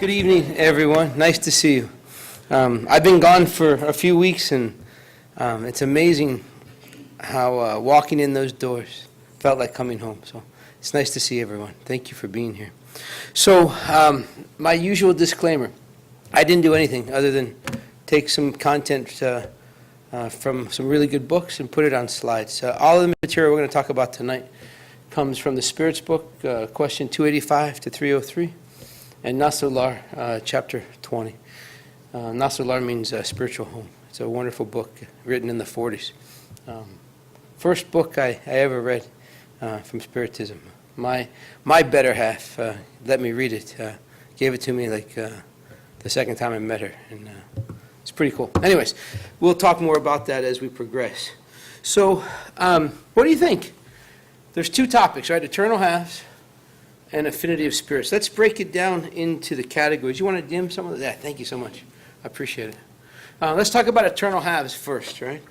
Good evening, everyone. Nice to see you. I've been gone for a few weeks, and it's amazing how walking in those doors felt like coming home. So it's nice to see everyone. Thank you for being here. So my usual disclaimer, I didn't do anything other than take some content from some really good books and put it on slides. All of the material we're going to talk about tonight comes from the Spirit's book, question 285 to 303. And Untitled Chapter 20. Untitled means spiritual home. It's a wonderful book written in the 40s. First book I ever read from Spiritism. My better half let me read it. Gave it to me like the second time I met her. And it's pretty cool. Anyways, we'll talk more about that as we progress. So what do you think? There's two topics, right? Eternal halves and affinity of spirits. Let's break it down into the categories. You want to dim some of that? Thank you so much. I appreciate it. Let's talk about eternal halves first, right?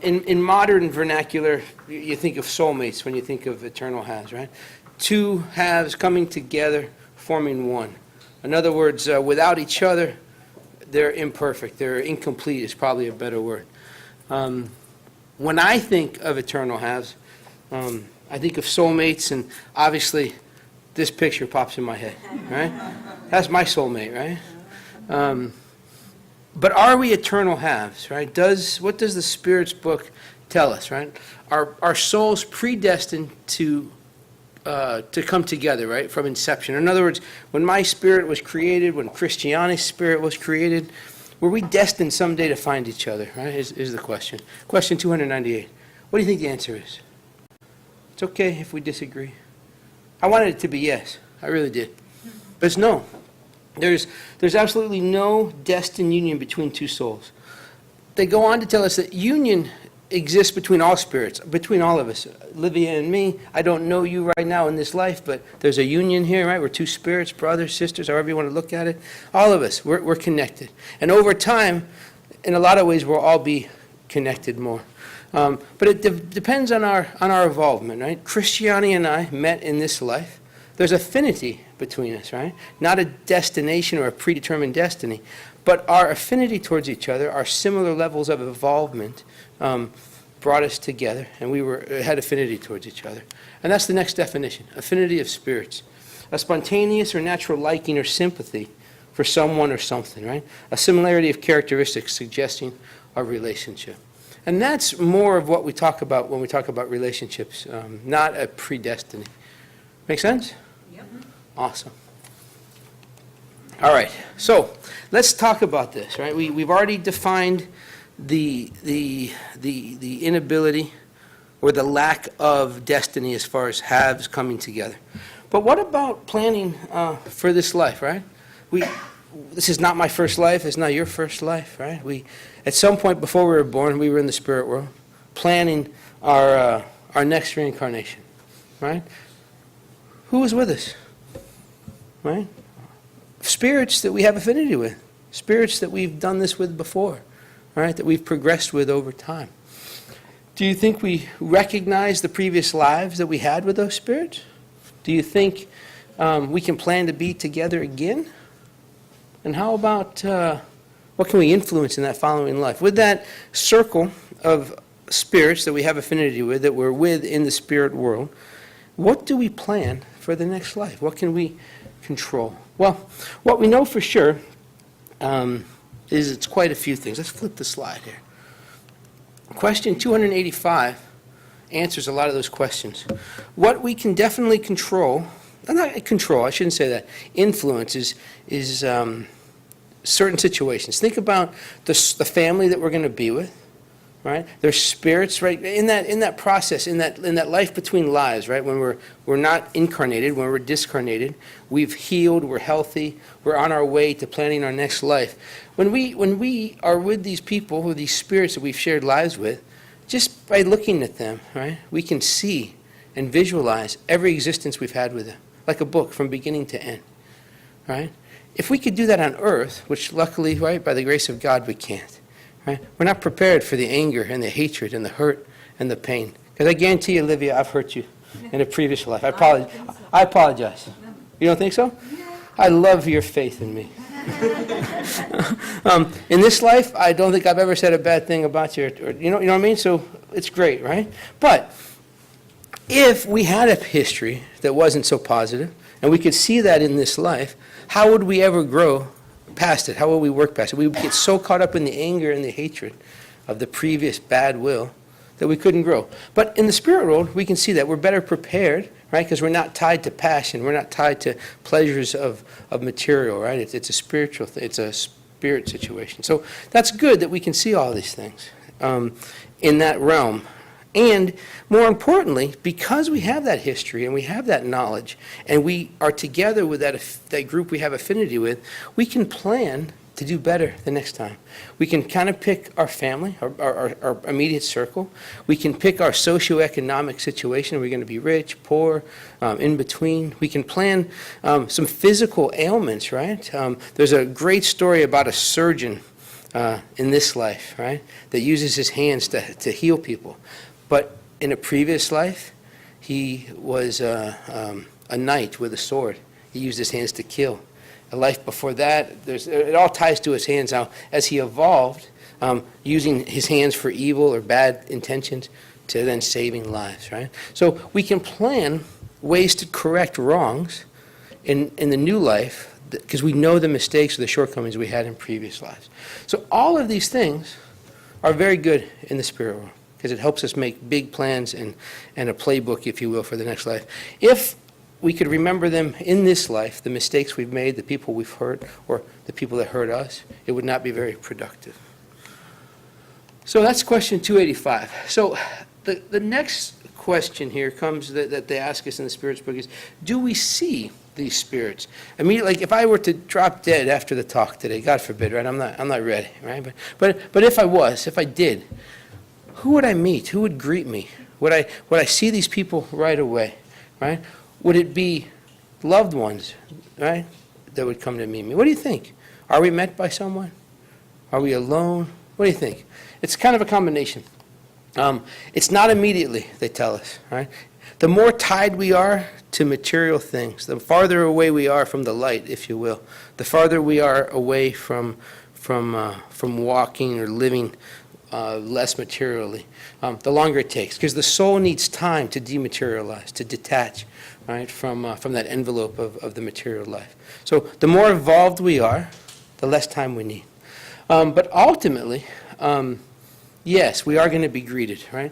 In modern vernacular, you think of soulmates when you think of eternal halves, right? Two halves coming together, forming one. In other words, without each other, they're imperfect. They're incomplete is probably a better word. When I think of eternal halves, I think of soulmates, and obviously this picture pops in my head, right? That's my soulmate, right? But are we eternal halves, right? What does the Spirit's book tell us, right? Are souls predestined to come together, right, from inception? In other words, when my spirit was created, when Christianity's spirit was created, were we destined someday to find each other, right, is the question. Question 298. What do you think the answer is? It's okay if we disagree. I wanted it to be yes. I really did. But it's no. There's absolutely no destined union between two souls. They go on to tell us that union exists between all spirits, between all of us. Livia and me, I don't know you right now in this life, but there's a union here, right? We're two spirits, brothers, sisters, however you want to look at it. All of us, we're connected. And over time, in a lot of ways, we'll all be connected more. But it depends on our involvement, right? Christianity and I met in this life. There's affinity between us, right? Not a destination or a predetermined destiny, but our affinity towards each other, our similar levels of involvement brought us together, and we had affinity towards each other. And that's the next definition, affinity of spirits. A spontaneous or natural liking or sympathy for someone or something, right? A similarity of characteristics suggesting a relationship. And that's more of what we talk about when we talk about relationships, not a predestiny. Make sense? Yep. Awesome. All right. So let's talk about this, right? We've already defined the inability or the lack of destiny as far as halves coming together. But what about planning for this life, right? This is not my first life. It's not your first life, right? At some point before we were born, we were in the spirit world, planning our next reincarnation, right? Who was with us, right? Spirits that we have affinity with, spirits that we've done this with before, right? That we've progressed with over time. Do you think we recognize the previous lives that we had with those spirits? Do you think we can plan to be together again? And how about what can we influence in that following life? With that circle of spirits that we have affinity with, that we're with in the spirit world, what do we plan for the next life? What can we control? Well, what we know for sure is it's quite a few things. Let's flip the slide here. Question 285 answers a lot of those questions. What we can definitely control, not control, I shouldn't say that, influence is certain situations. Think about the family that we're going to be with, right? There's spirits, right? In that process, in that life between lives, right? When we're not incarnated, when we're discarnated, we've healed, we're healthy, we're on our way to planning our next life. When we are with these people, with these spirits that we've shared lives with, just by looking at them, right? We can see and visualize every existence we've had with them, like a book from beginning to end, right? If we could do that on earth, which luckily, right, by the grace of God, we can't, right? We're not prepared for the anger and the hatred and the hurt and the pain. Because I guarantee you, Olivia, I've hurt you in a previous life. I apologize. You don't think so? I love your faith in me. In this life, I don't think I've ever said a bad thing about you. Or, you know what I mean? So it's great, right? But if we had a history that wasn't so positive, and we could see that in this life, how would we ever grow past it? How would we work past it? We would get so caught up in the anger and the hatred of the previous bad will that we couldn't grow. But in the spirit world, we can see that we're better prepared, right? Because we're not tied to passion. We're not tied to pleasures of material, right? It's a spiritual thing. It's a spirit situation. So that's good that we can see all these things in that realm. And more importantly, because we have that history and we have that knowledge and we are together with that group we have affinity with, we can plan to do better the next time. We can kind of pick our family, our immediate circle. We can pick our socioeconomic situation. Are we going to be rich, poor, in between? We can plan some physical ailments, right? There's a great story about a surgeon in this life, right, that uses his hands to heal people. But in a previous life, he was a knight with a sword. He used his hands to kill. A life before that, it all ties to his hands now. As he evolved, using his hands for evil or bad intentions to then saving lives, right? So we can plan ways to correct wrongs in the new life because we know the mistakes or the shortcomings we had in previous lives. So all of these things are very good in the spirit world, because it helps us make big plans and a playbook, if you will, for the next life. If we could remember them in this life, the mistakes we've made, the people we've hurt, or the people that hurt us, it would not be very productive. So that's question 285. So the next question here comes that they ask us in the Spirits book is, do we see these spirits? I mean, like if I were to drop dead after the talk today, God forbid, right? I'm not ready, right? But if I did, who would I meet? Who would greet me? Would I see these people right away, right? Would it be loved ones, right, that would come to meet me? What do you think? Are we met by someone? Are we alone? What do you think? It's kind of a combination. It's not immediately, they tell us, right? The more tied we are to material things, the farther away we are from the light, if you will, the farther we are away from walking or living less materially, the longer it takes, because the soul needs time to dematerialize, to detach, right, from that envelope of the material life. So the more evolved we are, the less time we need. But ultimately, yes, we are going to be greeted, right?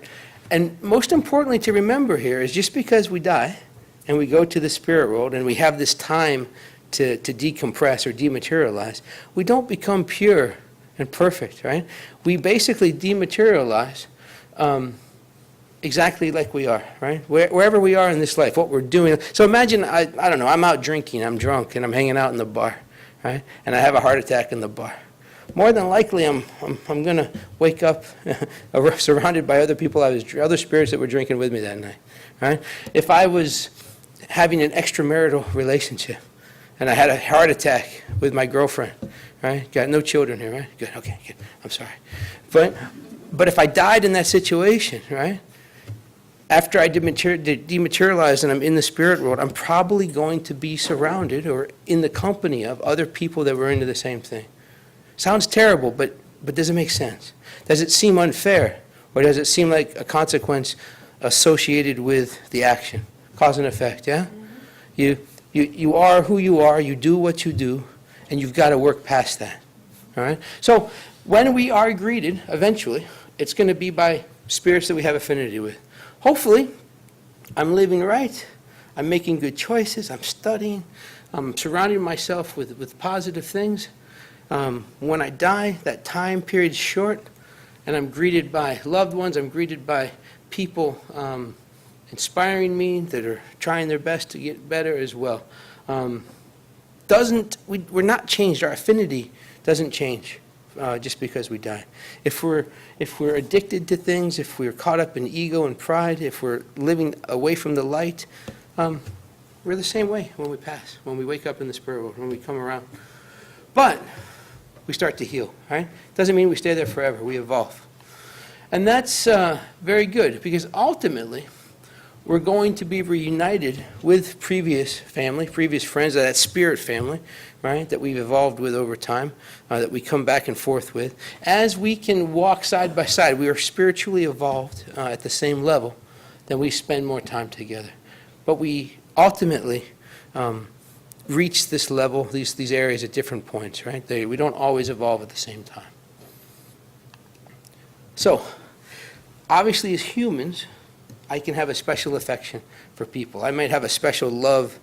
And most importantly to remember here is just because we die and we go to the spirit world and we have this time to decompress or dematerialize, we don't become pure and perfect, right? We basically dematerialize exactly like we are, right? Wherever we are in this life, what we're doing. So imagine, I don't know, I'm out drinking, I'm drunk, and I'm hanging out in the bar, right? And I have a heart attack in the bar. More than likely, I'm going to wake up surrounded by other people, other spirits that were drinking with me that night, right? If I was having an extramarital relationship and I had a heart attack with my girlfriend, right? Got no children here, right? Good, okay, good. I'm sorry. But if I died in that situation, right? After I dematerialize and I'm in the spirit world, I'm probably going to be surrounded or in the company of other people that were into the same thing. Sounds terrible, but does it make sense? Does it seem unfair? Or does it seem like a consequence associated with the action? Cause and effect, yeah? You are who you are, you do what you do, and you've got to work past that, all right? So when we are greeted, eventually, it's going to be by spirits that we have affinity with. Hopefully, I'm living right, I'm making good choices, I'm studying, I'm surrounding myself with positive things. When I die, that time period's short, and I'm greeted by loved ones, I'm greeted by people inspiring me that are trying their best to get better as well. We're not changed, our affinity doesn't change just because we die. If we're addicted to things, if we're caught up in ego and pride, if we're living away from the light, we're the same way when we pass, when we wake up in the spirit world, when we come around. But we start to heal, right? Doesn't mean we stay there forever. We evolve. And that's very good, because ultimately, we're going to be reunited with previous family, previous friends, that spirit family, right, that we've evolved with over time, that we come back and forth with. As we can walk side by side, we are spiritually evolved at the same level, then we spend more time together. But we ultimately reach this level, these areas at different points, right? We don't always evolve at the same time. So, obviously as humans, I can have a special affection for people. I might have a special love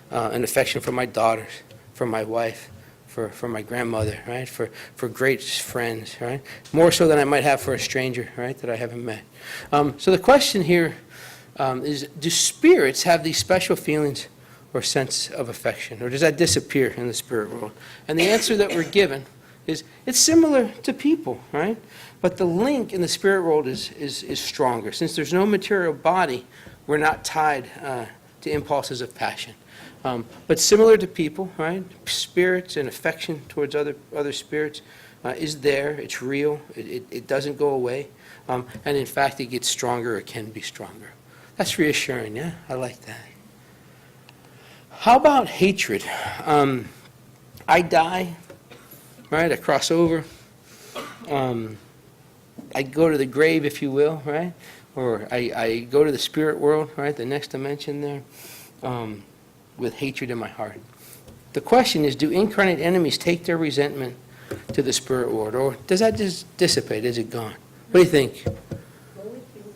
and affection for my daughters, for my wife, for my grandmother, right? For great friends, right? More so than I might have for a stranger, right, that I haven't met. So the question here is, do spirits have these special feelings or sense of affection, or does that disappear in the spirit world? And the answer that we're given is it's similar to people, right? But the link in the spirit world is stronger. Since there's no material body, we're not tied to impulses of passion. But similar to people, right? Spirits and affection towards other spirits is there. It's real. It doesn't go away. And in fact, it gets stronger. It can be stronger. That's reassuring, yeah? I like that. How about hatred? I die, right? I cross over. I go to the grave, if you will, right? Or I go to the spirit world, right? The next dimension there, with hatred in my heart. The question is, do incarnate enemies take their resentment to the spirit world? Or does that just dissipate? Is it gone? What do you think?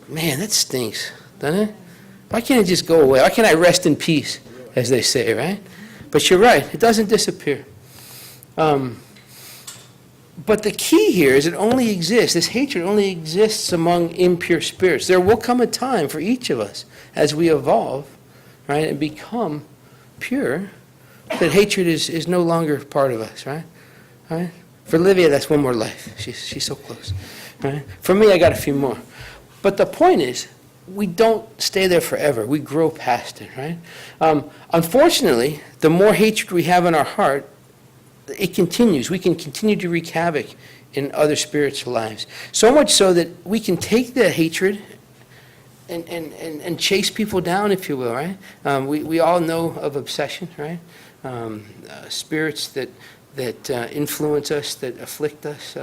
Man, that stinks, doesn't it? Why can't it just go away? Why can't I rest in peace, as they say, right? But you're right, it doesn't disappear. But the key here is it only exists, this hatred only exists among impure spirits. There will come a time for each of us as we evolve, right, and become pure, that hatred is no longer part of us, right? Right? For Livia, that's one more life. She's so close, right? For me, I got a few more. But the point is, we don't stay there forever. We grow past it, right? Unfortunately, the more hatred we have in our heart, it continues. We can continue to wreak havoc in other spirits' lives. So much so that we can take the hatred and chase people down, if you will, right? We all know of obsession, right? Spirits that influence us, that afflict us.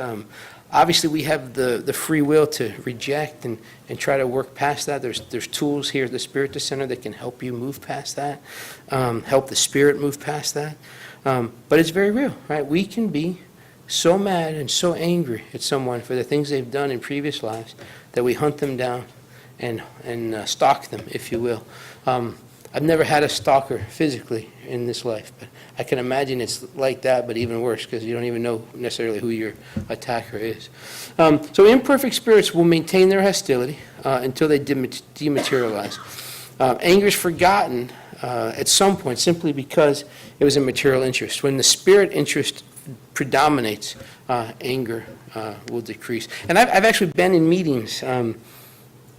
Obviously, we have the free will to reject and try to work past that. There's tools here at the Spirit Center that can help you move past that, help the Spirit move past that. But it's very real, right? We can be so mad and so angry at someone for the things they've done in previous lives that we hunt them down and stalk them, if you will. I've never had a stalker physically in this life, but I can imagine it's like that, but even worse, because you don't even know necessarily who your attacker is. So imperfect spirits will maintain their hostility until they dematerialize. Anger is forgotten at some point simply because it was a material interest. When the spirit interest predominates, anger will decrease. And I've actually been in meetings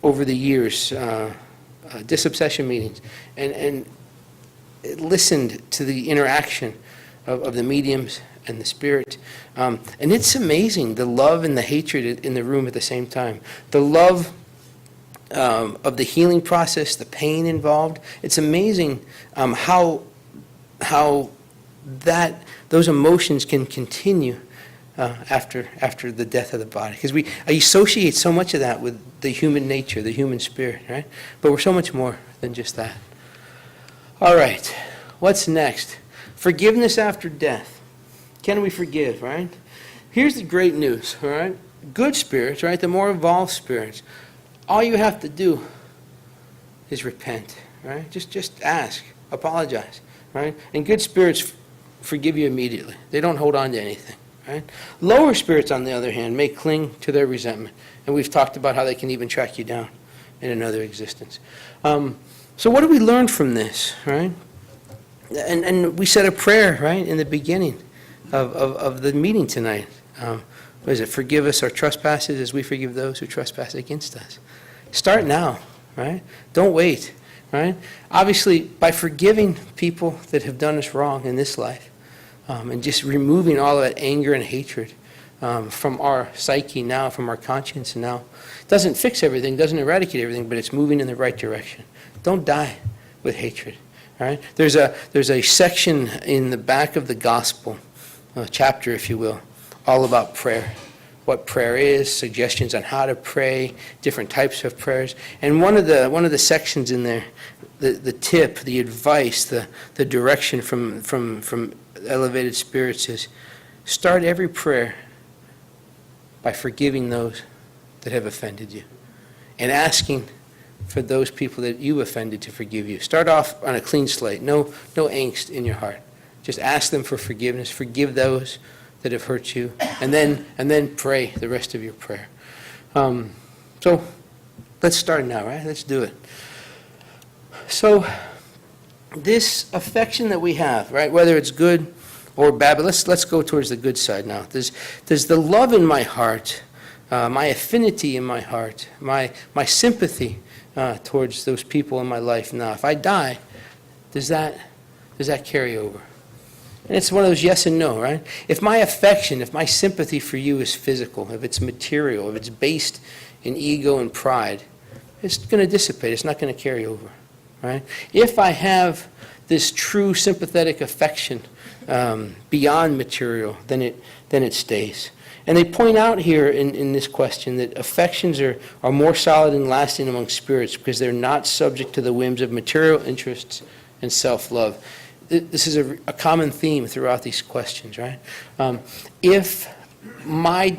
over the years, disobsession meetings, and listened to the interaction of the mediums and the spirit. And it's amazing, the love and the hatred in the room at the same time. The love of the healing process, the pain involved. It's amazing how those emotions can continue after the death of the body. Because I associate so much of that with the human nature, the human spirit, right? But we're so much more than just that. All right, what's next? Forgiveness after death. Can we forgive, right? Here's the great news, all right? Good spirits, right, the more evolved spirits, all you have to do is repent, right? Just ask, apologize, right? And good spirits forgive you immediately. They don't hold on to anything, right? Lower spirits, on the other hand, may cling to their resentment. And we've talked about how they can even track you down in another existence. So what do we learn from this, right? And we said a prayer, right, in the beginning of the meeting tonight. What is it? Forgive us our trespasses as we forgive those who trespass against us. Start now, right? Don't wait, right? Obviously, by forgiving people that have done us wrong in this life, and just removing all of that anger and hatred from our psyche now, from our conscience now. It doesn't fix everything, doesn't eradicate everything, but it's moving in the right direction. Don't die with hatred. All right? There's a section in the back of the gospel, a chapter, if you will, all about prayer. What prayer is, suggestions on how to pray, different types of prayers. And one of the sections in there, the tip, the advice, the direction from elevated spirits is start every prayer by forgiving those that have offended you and asking for those people that you offended to forgive you. Start off on a clean slate, no angst in your heart. Just ask them for forgiveness. Forgive those that have hurt you, and then pray the rest of your prayer. So let's start now, right? Let's do it. So this affection that we have, right, whether it's good or bad, but let's go towards the good side now. There's the love in my heart, my affinity in my heart, my sympathy towards those people in my life. Now, if I die, does that carry over? And it's one of those yes and no, right? If my affection, if my sympathy for you is physical, if it's material, if it's based in ego and pride, it's going to dissipate. It's not going to carry over, right? If I have this true sympathetic affection beyond material, then it stays. And they point out here in this question that affections are more solid and lasting among spirits because they're not subject to the whims of material interests and self-love. This is a common theme throughout these questions, right? If my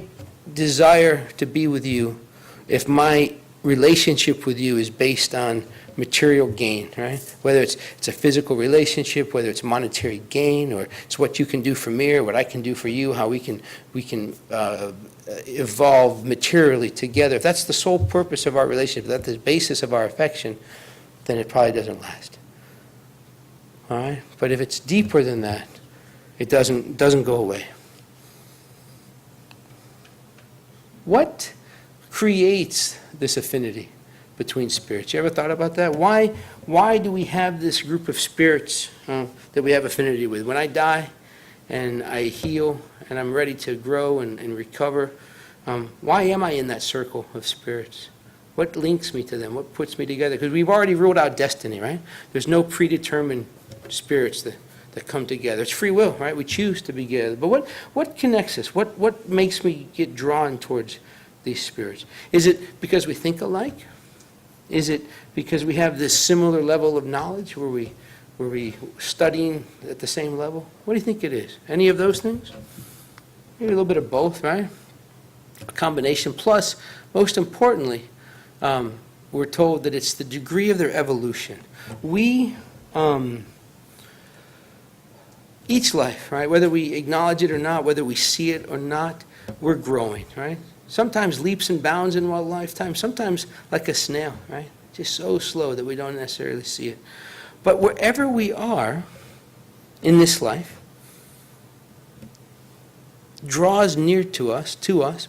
desire to be with you, if my relationship with you is based on material gain, right? Whether it's a physical relationship, whether it's monetary gain, or it's what you can do for me or what I can do for you, how we can evolve materially together. If that's the sole purpose of our relationship, if that's the basis of our affection, then it probably doesn't last. All right? But if it's deeper than that, it doesn't go away. What creates this affinity between spirits? You ever thought about that? Why do we have this group of spirits that we have affinity with? When I die and I heal and I'm ready to grow and recover, why am I in that circle of spirits? What links me to them? What puts me together? Because we've already ruled out destiny, right? There's no predetermined spirits that come together. It's free will, right? We choose to be together. But what connects us? What makes me get drawn towards these spirits? Is it because we think alike? Is it because we have this similar level of knowledge? Were we studying at the same level? What do you think it is? Any of those things? Maybe a little bit of both, right? A combination. Plus, most importantly, we're told that it's the degree of their evolution. We, each life, right, whether we acknowledge it or not, whether we see it or not, we're growing, right? Sometimes leaps and bounds in one lifetime, sometimes like a snail, right? Just so slow that we don't necessarily see it. But wherever we are in this life, draws near to us,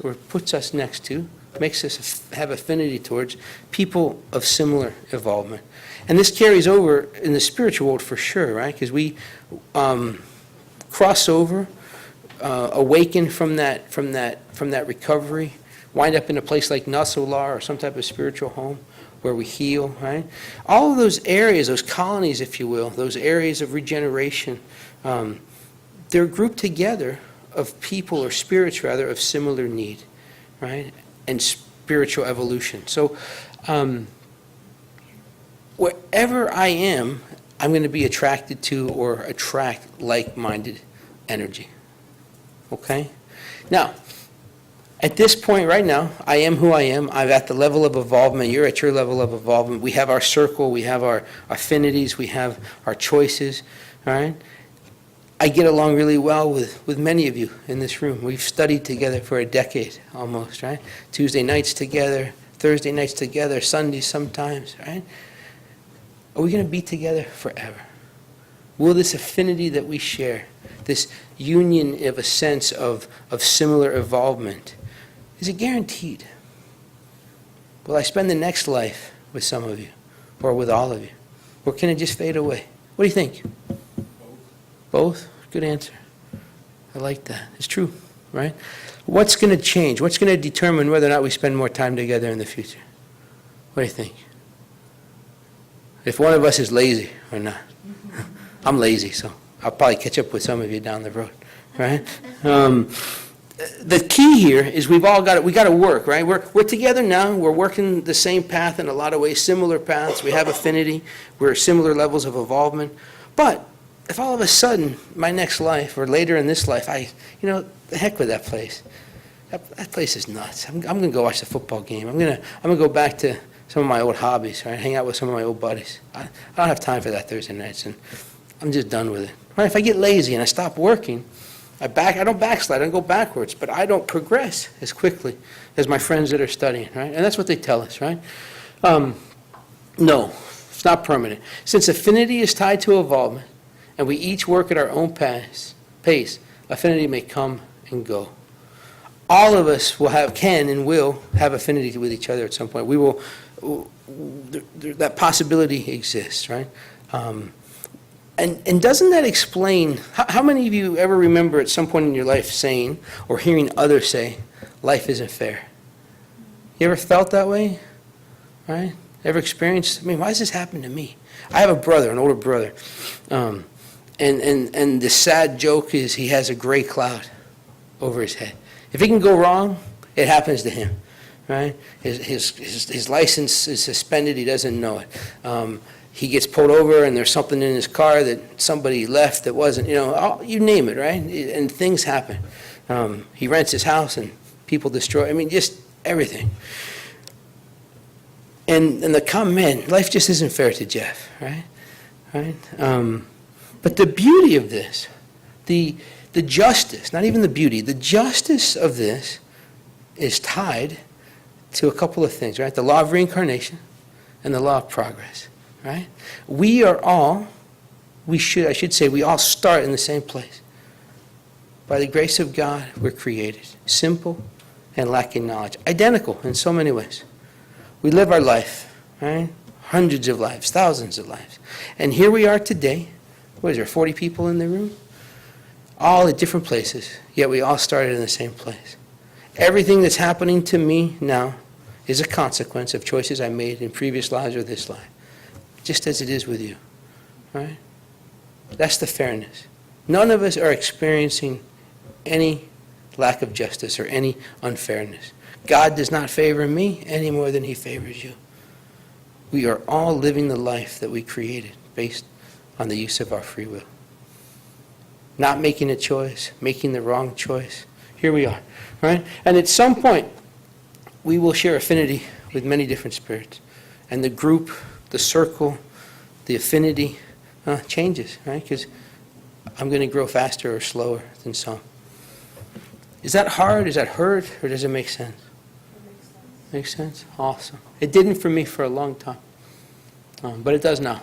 or puts us next to, makes us have affinity towards people of similar involvement. And this carries over in the spiritual world for sure, right? Because we cross over, awaken from that recovery, wind up in a place like Nasolar or some type of spiritual home where we heal, right? All of those areas, those colonies, if you will, those areas of regeneration, they're grouped together of people, or spirits rather, of similar need, right? And spiritual evolution. So wherever I am, I'm going to be attracted to or attract like-minded energy. Okay? Now, at this point right now, I am who I am. I'm at the level of involvement. You're at your level of involvement. We have our circle. We have our affinities. We have our choices. All right? I get along really well with many of you in this room. We've studied together for a decade almost, right? Tuesday nights together, Thursday nights together, Sundays sometimes, right? Are we going to be together forever? Will this affinity that we share, this union of a sense of similar involvement, is it guaranteed? Will I spend the next life with some of you or with all of you? Or can it just fade away? What do you think? Both? Good answer. I like that. It's true. right? What's going to change? What's going to determine whether or not we spend more time together in the future? What do you think? If one of us is lazy or not. I'm lazy, so I'll probably catch up with some of you down the road, right? The key here is we got to work, right? We're together now. We're working the same path in a lot of ways, similar paths. We have affinity. We're similar levels of involvement. But if all of a sudden, my next life or later in this life, the heck with that place. That place is nuts. I'm going to go watch the football game. I'm going to go back to some of my old hobbies, right? Hang out with some of my old buddies. I don't have time for that Thursday nights, and I'm just done with it. Right? If I get lazy and I stop working, I don't backslide, I don't go backwards, but I don't progress as quickly as my friends that are studying, right? And that's what they tell us, right? No, it's not permanent. Since affinity is tied to involvement, and we each work at our own pace, affinity may come and go. All of us can and will have affinity with each other at some point. That possibility exists, right? And doesn't that explain, how many of you ever remember at some point in your life saying or hearing others say, life isn't fair? You ever felt that way? Right? Ever experienced, why does this happen to me? I have a brother, an older brother, and the sad joke is he has a gray cloud over his head. If it can go wrong, it happens to him, right? His license is suspended, he doesn't know it. He gets pulled over and there's something in his car that somebody left that wasn't, you name it, right? And things happen. He rents his house and people destroy, just everything. And the common man, life just isn't fair to Jeff, right? But the beauty of this, the justice, not even the beauty, the justice of this is tied to a couple of things, right? The law of reincarnation and the law of progress, right? We all start in the same place. By the grace of God, we're created simple and lacking knowledge, identical in so many ways. We live our life, right? Hundreds of lives, thousands of lives. And here we are today. What is there, 40 people in the room? All at different places, yet we all started in the same place. Everything that's happening to me now is a consequence of choices I made in previous lives or this life, just as it is with you, right? That's the fairness. None of us are experiencing any lack of justice or any unfairness. God does not favor me any more than he favors you. We are all living the life that we created based on the use of our free will. Not making a choice, making the wrong choice. Here we are, right? And at some point, we will share affinity with many different spirits. And the group, the circle, the affinity changes, right? Because I'm going to grow faster or slower than some. Is that hard? Is that hurt? Or does it make sense? Makes sense? Awesome. It didn't for me for a long time. But it does now.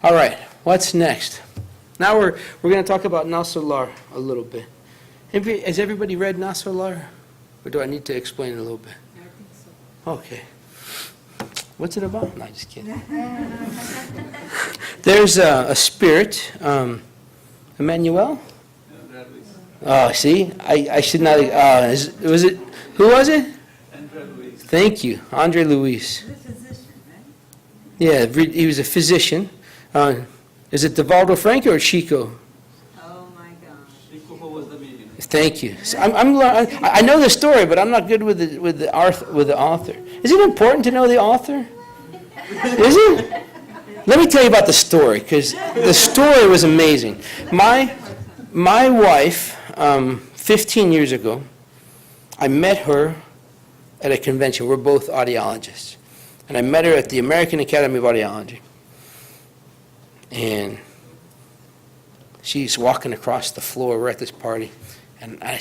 All right. What's next? Now we're going to talk about Nasolar a little bit. Has everybody read Nasolar? Or do I need to explain it a little bit? I think so. Okay. What's it about? No, just kidding. There's a spirit, Emmanuel? Oh, see? I should not, who was it? Thank you, Andre Luis. He's a physician, right? Yeah, he was a physician. Is it Devaldo Franco or Chico? Oh, my gosh. Chico was the medium. Thank you. So I know the story, but I'm not good with the author. Is it important to know the author? Is it? Let me tell you about the story, because the story was amazing. My wife, 15 years ago, I met her at a convention. We're both audiologists. And I met her at the American Academy of Audiology. And she's walking across the floor. We're at this party. And I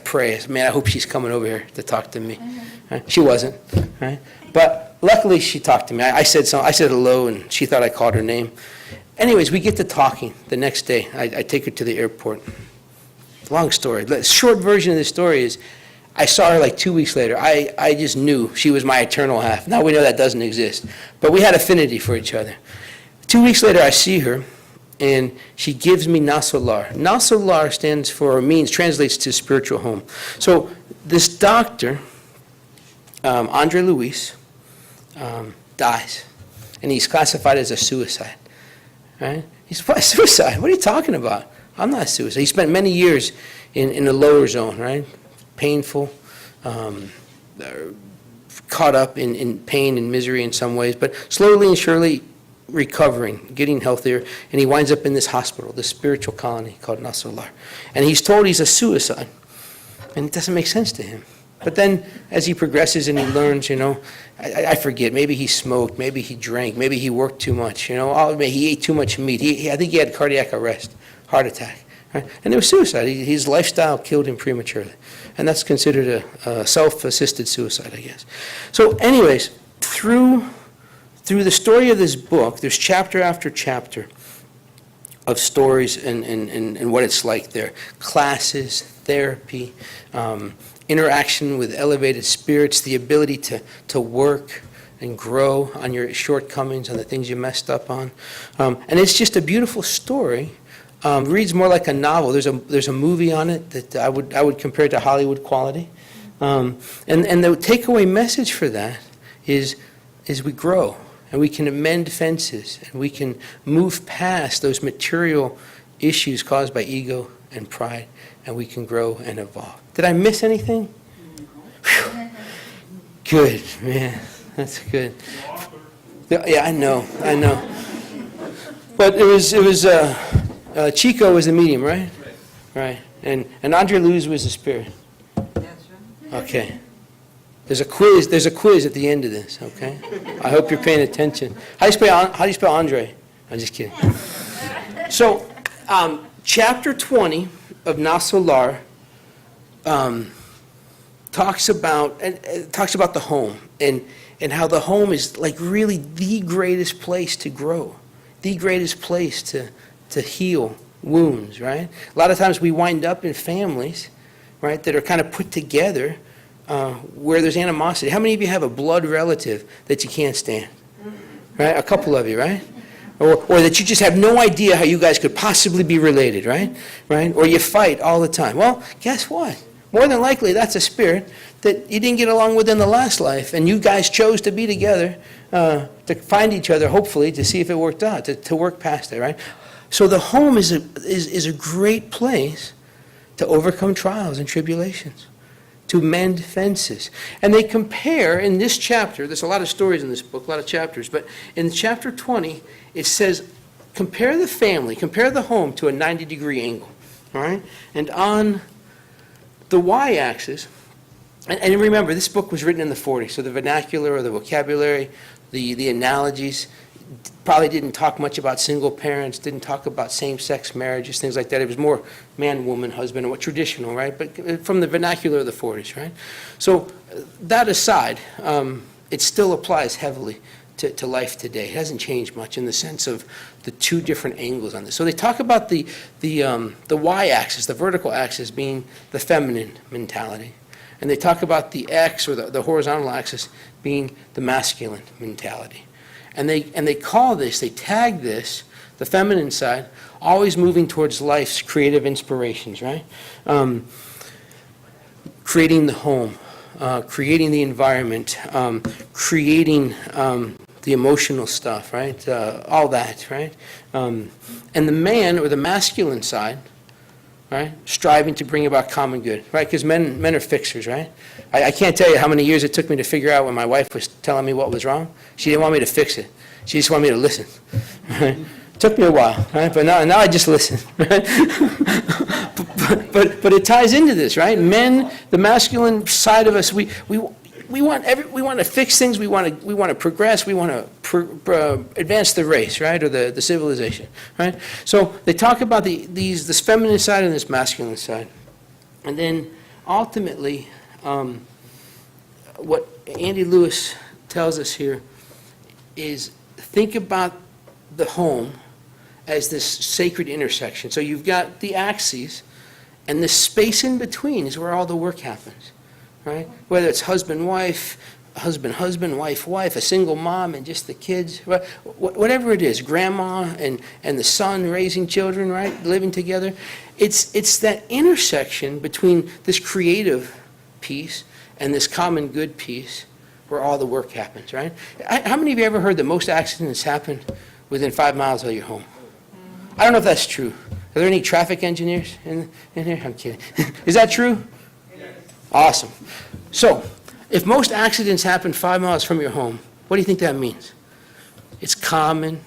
pray. I said, man, I hope she's coming over here to talk to me. Right? She wasn't. Right? But luckily, she talked to me. I said hello, and she thought I called her name. Anyways, we get to talking the next day. I take her to the airport. Long story. The short version of the story is I saw her like 2 weeks later. I just knew she was my eternal half. Now we know that doesn't exist. But we had affinity for each other. 2 weeks later, I see her, and she gives me Nasolar. Nasolar stands for, or means, translates to spiritual home. So this doctor, Andre Luis, dies, and he's classified as a suicide. Right? He's, what, suicide? What are you talking about? I'm not a suicide. He spent many years in the lower zone, right? Painful, caught up in pain and misery in some ways, but slowly and surely recovering, getting healthier, and he winds up in this hospital, this spiritual colony called Nasolar. And he's told he's a suicide, and it doesn't make sense to him. But then, as he progresses and he learns, I forget, maybe he smoked, maybe he drank, maybe he worked too much, he ate too much meat. I think he had cardiac arrest, heart attack, right? And it was suicide. His lifestyle killed him prematurely. And that's considered a self-assisted suicide, I guess. So anyways, through the story of this book, there's chapter after chapter of stories and what it's like there. Classes, therapy, interaction with elevated spirits, the ability to work and grow on your shortcomings, on the things you messed up on. And it's just a beautiful story. Reads more like a novel. There's a movie on it that I would compare to Hollywood quality. And the takeaway message for that is we grow, and we can amend fences, and we can move past those material issues caused by ego and pride, and we can grow and evolve. Did I miss anything? Whew. Good, man. That's good. Yeah, I know. But it was Chico was the medium, right? Right. And Andre Luis was the spirit. That's right. Okay. There's a quiz at the end of this, okay? I hope you're paying attention. How do you spell Andre? I'm just kidding. So, chapter 20 of Nasolar talks about the home and how the home is like really the greatest place to grow, the greatest place to heal wounds, right? A lot of times we wind up in families, right, that are kind of put together where there's animosity. How many of you have a blood relative that you can't stand? Right? A couple of you, right? Or that you just have no idea how you guys could possibly be related, right? Right? Or you fight all the time. Well, guess what? More than likely, that's a spirit that you didn't get along with in the last life, and you guys chose to be together to find each other, hopefully, to see if it worked out, to work past it, right? So the home is a great place to overcome trials and tribulations, to mend fences. And they compare in this chapter, there's a lot of stories in this book, a lot of chapters, but in chapter 20, it says, compare the home to a 90-degree angle, all right? And on the y-axis, and remember, this book was written in the 40s, so the vernacular or the vocabulary, the analogies, probably didn't talk much about single parents, didn't talk about same-sex marriages, things like that. It was more man, woman, husband, what traditional, right? But from the vernacular of the 40s, right? So that aside, it still applies heavily to life today. It hasn't changed much in the sense of the two different angles on this. So they talk about the y-axis, the vertical axis, being the feminine mentality. And they talk about the x, or the horizontal axis, being the masculine mentality. And they call this, they tag this, the feminine side, always moving towards life's creative inspirations, right? Creating the home, creating the environment, creating the emotional stuff, right? All that, right? And the man, or the masculine side, right, striving to bring about common good, right? Because men are fixers, right? I can't tell you how many years it took me to figure out when my wife was telling me what was wrong. She didn't want me to fix it. She just wanted me to listen. Right? It took me a while, right? But now I just listen. Right? but it ties into this, right? Men, the masculine side of us, we want to fix things. We want to progress. We want to advance the race, right, or the civilization, right? So they talk about this feminine side and this masculine side, and then ultimately, what Andy Lewis tells us here is think about the home as this sacred intersection. So you've got the axes, and the space in between is where all the work happens. Right? Whether it's husband, wife, husband, wife, a single mom and just the kids, right? Whatever it is, grandma and the son raising children, right? Living together. It's that intersection between this creative piece and this common good piece where all the work happens, right? How many of you ever heard that most accidents happen within 5 miles of your home? I don't know if that's true. Are there any traffic engineers in here? I'm kidding. Is that true? Yes. Awesome. So, if most accidents happen 5 miles from your home, what do you think that means? It's common.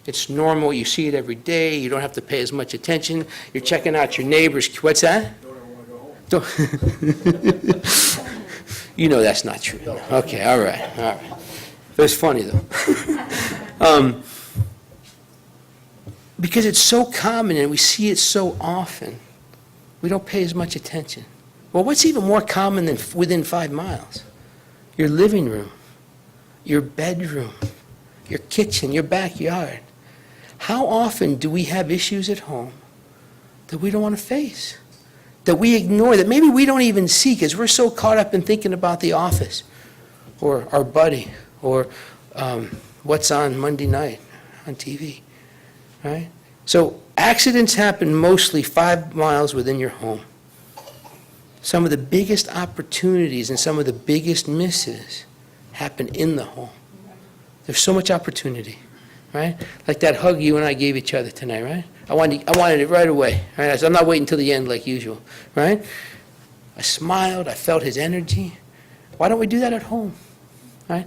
It's normal. You see it every day. You don't have to pay as much attention. You're checking out your neighbors. What's that? Don't ever want to go home. You know that's not true. Okay, all right. It was funny, though. Because it's so common and we see it so often, we don't pay as much attention. Well, what's even more common than within 5 miles? Your living room, your bedroom, your kitchen, your backyard. How often do we have issues at home that we don't want to face, that we ignore, that maybe we don't even see because we're so caught up in thinking about the office or our buddy or what's on Monday night on TV, right? So accidents happen mostly 5 miles within your home. Some of the biggest opportunities and some of the biggest misses happen in the home. There's so much opportunity, right? Like that hug you and I gave each other tonight, right? I wanted it right away, right? I'm not waiting until the end like usual, right? I smiled. I felt his energy. Why don't we do that at home, right?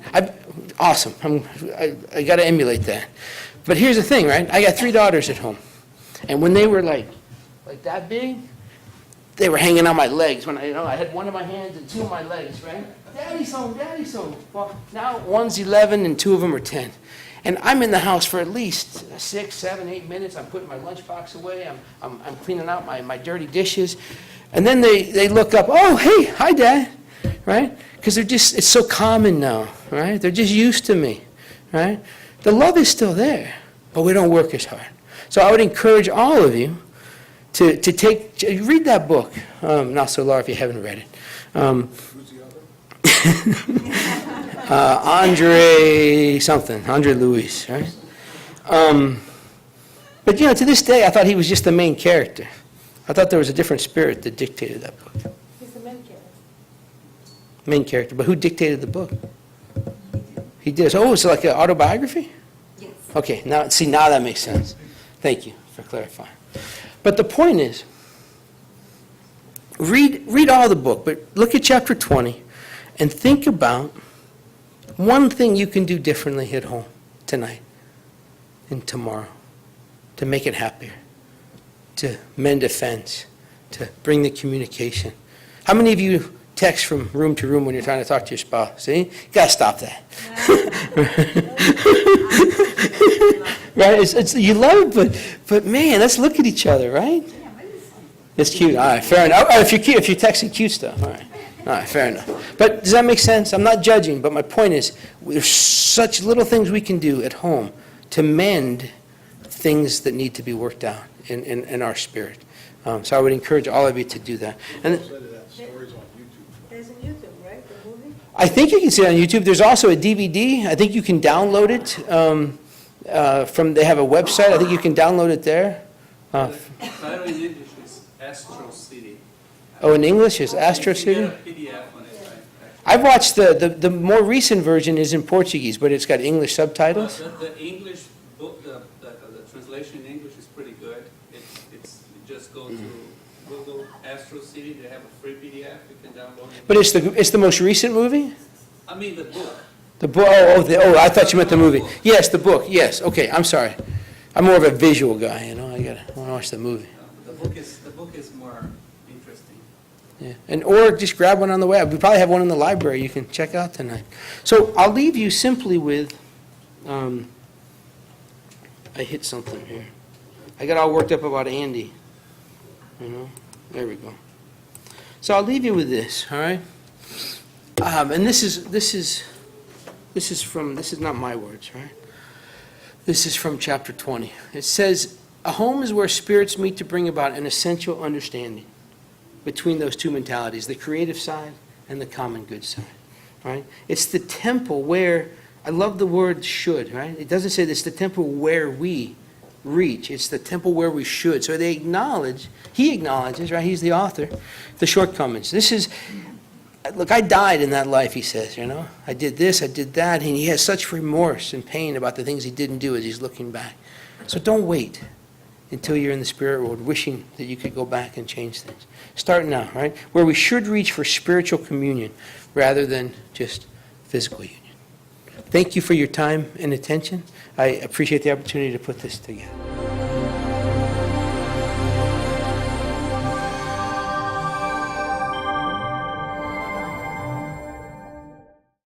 Awesome. I got to emulate that. But here's the thing, right? I got 3 daughters at home. And when they were like that big, they were hanging on my legs. When I had one of my hands and 2 of my legs, right? Daddy's home, Daddy's home. Well, now one's 11 and 2 of them are 10. And I'm in the house for at least 6, 7, 8 minutes. I'm putting my lunchbox away. I'm cleaning out my dirty dishes. And then they look up, oh, hey, hi, Dad, right? Because it's so common now, right? They're just used to me, right? The love is still there, but we don't work as hard. So I would encourage all of you to read that book, Not So Lar, if you haven't read it. Who's the other? Andre Luis, right? But to this day, I thought he was just the main character. I thought there was a different spirit that dictated that book. He's the main character. Main character, but who dictated the book? He did. Oh, it's like an autobiography? Yes. Okay, now that makes sense. Thank you for clarifying. But the point is, read all the book, but look at chapter 20 and think about one thing you can do differently at home tonight and tomorrow to make it happier, to mend a fence, to bring the communication. How many of you text from room to room when you're trying to talk to your spouse? See? You got to stop that. Right? It's you love it, but man, let's look at each other, right? It's cute. All right, fair enough. Oh, if you're texting cute stuff, all right, fair enough. But does that make sense? I'm not judging, but my point is, there's such little things we can do at home to mend things that need to be worked out in our spirit. So I would encourage all of you to do that. And Stories on YouTube. There's a YouTube, right, the movie? I think you can see it on YouTube. There's also a DVD. I think you can download it they have a website. I think you can download it there. The title in English is Astro City. Oh, in English is Astro You City? get a PDF on it, right? I've watched the more recent version is in Portuguese, but it's got English subtitles. The English book, the translation in English is pretty good. You just go to Google Astro City, they have a free PDF, you can download it. But it's the most recent movie? I mean, the book. The book, I thought you meant the movie. Yes, the book, yes, okay, I'm sorry. I'm more of a visual guy, I want to watch the movie. The book is more interesting. Yeah, or just grab one on the way. We probably have one in the library you can check out tonight. So I'll leave you simply with, I hit something here. I got all worked up about Andy, there we go. So I'll leave you with this, all right? And this is not my words, right? This is from chapter 20. It says, a home is where spirits meet to bring about an essential understanding between those two mentalities, the creative side and the common good side. right? It's the temple where, I love the word should, right? It doesn't say it's the temple where we reach. It's the temple where we should. So he acknowledges, right? He's the author, the shortcomings. Look, I died in that life, he says, I did this, I did that, and he has such remorse and pain about the things he didn't do as he's looking back. So don't wait until you're in the spirit world wishing that you could go back and change things. Start now, right? Where we should reach for spiritual communion rather than just physical union. Thank you for your time and attention. I appreciate the opportunity to put this together.